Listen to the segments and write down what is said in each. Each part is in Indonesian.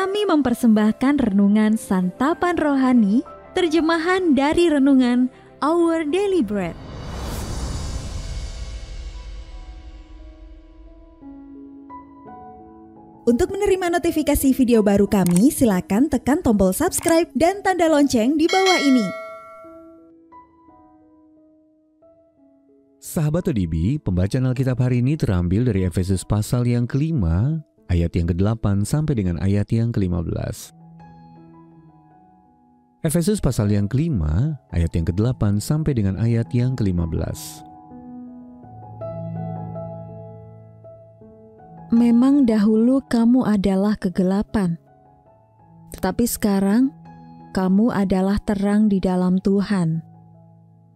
kami mempersembahkan renungan Santapan Rohani, terjemahan dari renungan Our Daily Bread. Untuk menerima notifikasi video baru kami, silakan tekan tombol subscribe dan tanda lonceng di bawah ini. Sahabat ODB, pembacaan Alkitab hari ini terambil dari Efesus pasal yang ke-5, ayat yang ke-8 sampai dengan ayat yang ke-15. Efesus pasal yang ke-5, ayat yang ke-8 sampai dengan ayat yang ke-15. Memang dahulu kamu adalah kegelapan, tetapi sekarang kamu adalah terang di dalam Tuhan.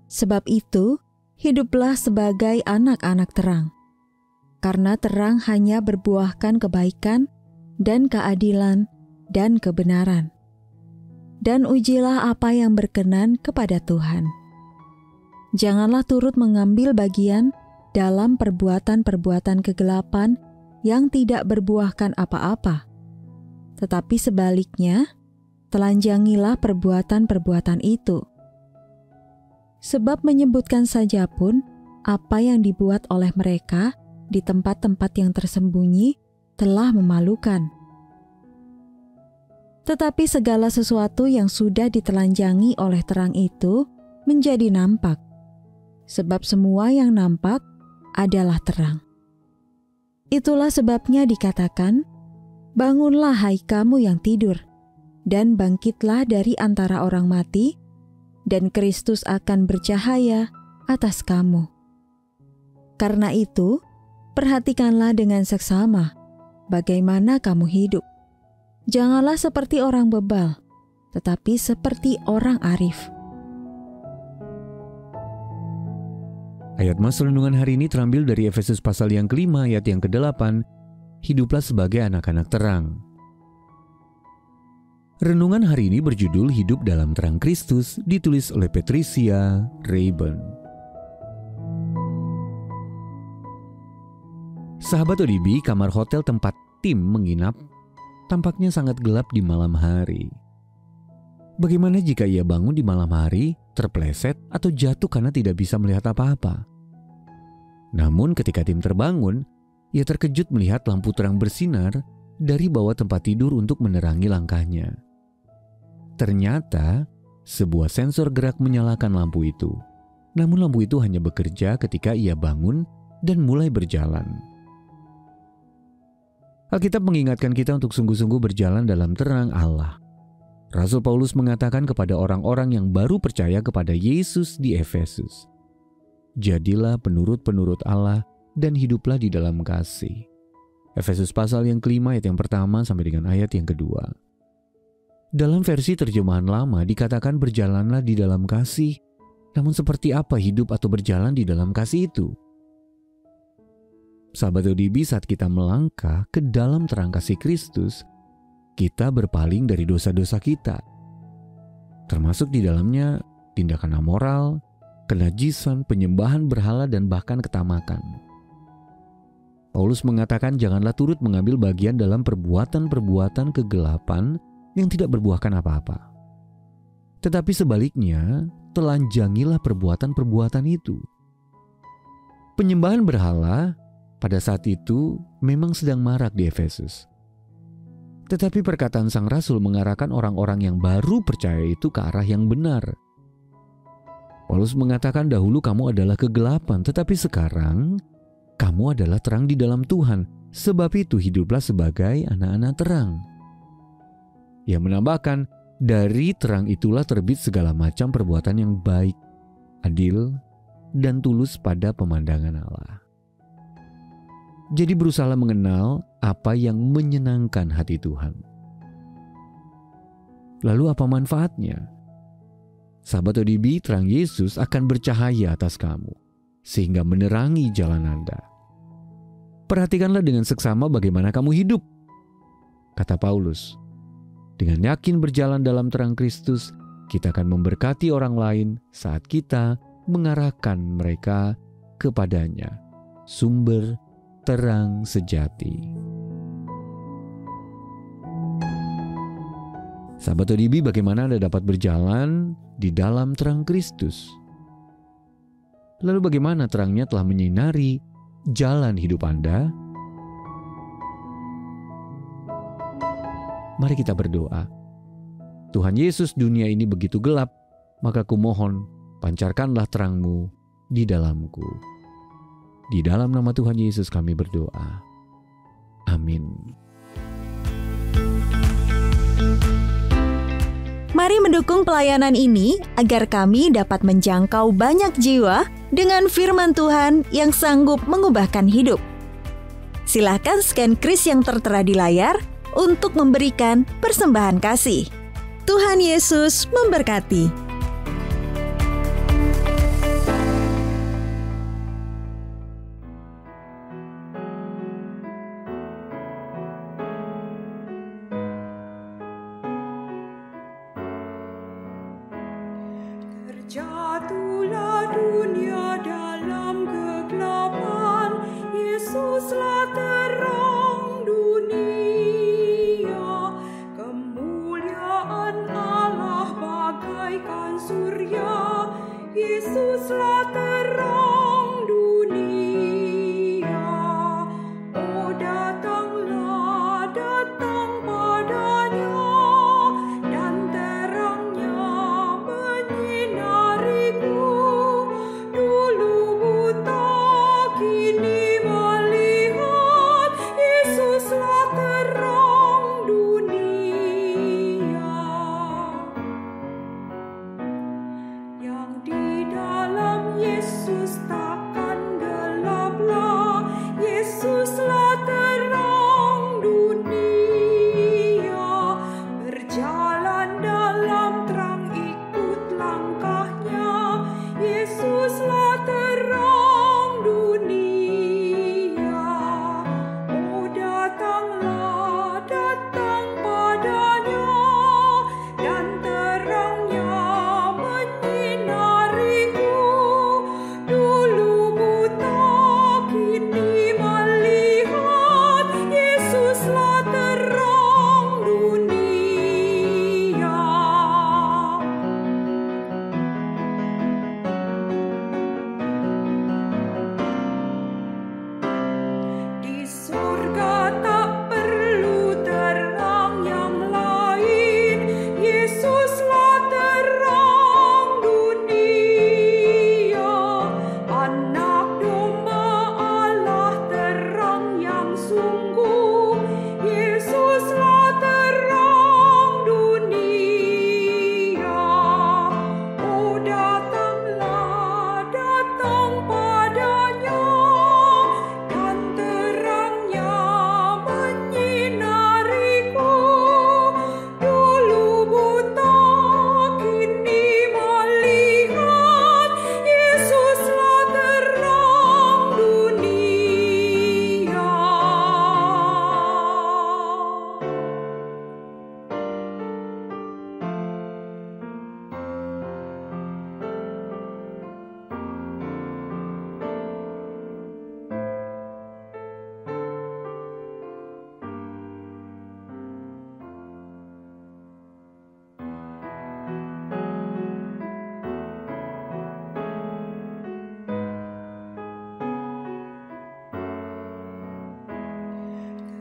Sebab itu, hiduplah sebagai anak-anak terang. Karena terang hanya berbuahkan kebaikan dan keadilan dan kebenaran. Dan ujilah apa yang berkenan kepada Tuhan. Janganlah turut mengambil bagian dalam perbuatan-perbuatan kegelapan yang tidak berbuahkan apa-apa. Tetapi sebaliknya, telanjangilah perbuatan-perbuatan itu. Sebab menyebutkan saja pun apa yang dibuat oleh mereka di tempat-tempat yang tersembunyi telah memalukan. Tetapi segala sesuatu yang sudah ditelanjangi oleh terang itu menjadi nampak, sebab semua yang nampak adalah terang. Itulah sebabnya dikatakan, bangunlah hai kamu yang tidur, dan bangkitlah dari antara orang mati, dan Kristus akan bercahaya atas kamu. Karena itu, perhatikanlah dengan seksama bagaimana kamu hidup. Janganlah seperti orang bebal, tetapi seperti orang arif. Ayat Mas renungan hari ini terambil dari Efesus pasal yang ke-5 ayat yang ke-8, hiduplah sebagai anak-anak terang. Renungan hari ini berjudul Hidup dalam Terang Kristus, ditulis oleh Patricia Rayburn. Sahabat ODB, kamar hotel tempat tim menginap tampaknya sangat gelap di malam hari. Bagaimana jika ia bangun di malam hari, terpleset atau jatuh karena tidak bisa melihat apa-apa? Namun ketika tim terbangun, ia terkejut melihat lampu terang bersinar dari bawah tempat tidur untuk menerangi langkahnya. Ternyata, sebuah sensor gerak menyalakan lampu itu. Namun lampu itu hanya bekerja ketika ia bangun dan mulai berjalan. Alkitab mengingatkan kita untuk sungguh-sungguh berjalan dalam terang Allah. Rasul Paulus mengatakan kepada orang-orang yang baru percaya kepada Yesus di Efesus, jadilah penurut-penurut Allah dan hiduplah di dalam kasih. Efesus pasal yang ke-5 ayat yang pertama sampai dengan ayat yang kedua. Dalam versi terjemahan lama dikatakan berjalanlah di dalam kasih. Namun seperti apa hidup atau berjalan di dalam kasih itu? Sahabat ODB, saat kita melangkah ke dalam terang kasih Kristus, kita berpaling dari dosa-dosa kita. Termasuk di dalamnya tindakan amoral, kenajisan, penyembahan berhala, dan bahkan ketamakan. Paulus mengatakan janganlah turut mengambil bagian dalam perbuatan-perbuatan kegelapan yang tidak berbuahkan apa-apa. Tetapi sebaliknya, telanjangilah perbuatan-perbuatan itu. Penyembahan berhala pada saat itu memang sedang marak di Efesus. Tetapi perkataan sang rasul mengarahkan orang-orang yang baru percaya itu ke arah yang benar. Paulus mengatakan dahulu kamu adalah kegelapan, tetapi sekarang kamu adalah terang di dalam Tuhan. Sebab itu hiduplah sebagai anak-anak terang. Ia menambahkan, dari terang itulah terbit segala macam perbuatan yang baik, adil, dan tulus pada pemandangan Allah. Jadi berusaha mengenal apa yang menyenangkan hati Tuhan. Lalu apa manfaatnya? Sahabat ODB, terang Yesus akan bercahaya atas kamu, sehingga menerangi jalan Anda. Perhatikanlah dengan seksama bagaimana kamu hidup. Kata Paulus, dengan yakin berjalan dalam terang Kristus, kita akan memberkati orang lain saat kita mengarahkan mereka kepadanya, sumber terang sejati. Sahabat ODB, bagaimana Anda dapat berjalan di dalam terang Kristus? Lalu bagaimana terangnya telah menyinari jalan hidup Anda? Mari kita berdoa. Tuhan Yesus, dunia ini begitu gelap, maka kumohon pancarkanlah terang-Mu di dalamku. Di dalam nama Tuhan Yesus kami berdoa. Amin. Mari mendukung pelayanan ini agar kami dapat menjangkau banyak jiwa dengan firman Tuhan yang sanggup mengubahkan hidup. Silakan scan kris yang tertera di layar untuk memberikan persembahan kasih. Tuhan Yesus memberkati. Jatuhlah dunia dalam kegelapan, Yesuslah terang dunia. Kemuliaan Allah bagaikan surya, Yesuslah terang dunia. Oh datanglah, datang padanya, dan terangnya menyinariku. Dulu buta, kini melihat, Yesuslah terang dunia. Yang di dalam Yesus takkan gelaplah, Yesuslah terang dunia. Berjalan dalam terang, ikut langkahnya, Yesuslah terang dunia. Oh datanglah, datang padanya, dan terangnya menyinariku. Dulu buta, kini melihat, Yesuslah terang dunia. Di surga tak perlu terang yang lain, Yesuslah terang dunia. Anak domba Allah terang yang sungguh, Yesuslah terang dunia. Oh datanglah, datang padanya, dan terangnya menyinariku. Dulu buta, kini melihat, Yesuslah terang dunia.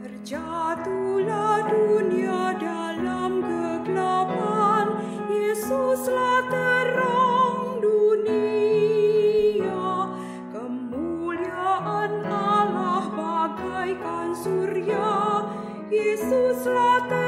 Terjatuhlah dunia dalam kegelapan, Yesuslah terang dunia. Kemuliaan Allah bagaikan surya, Yesuslah terang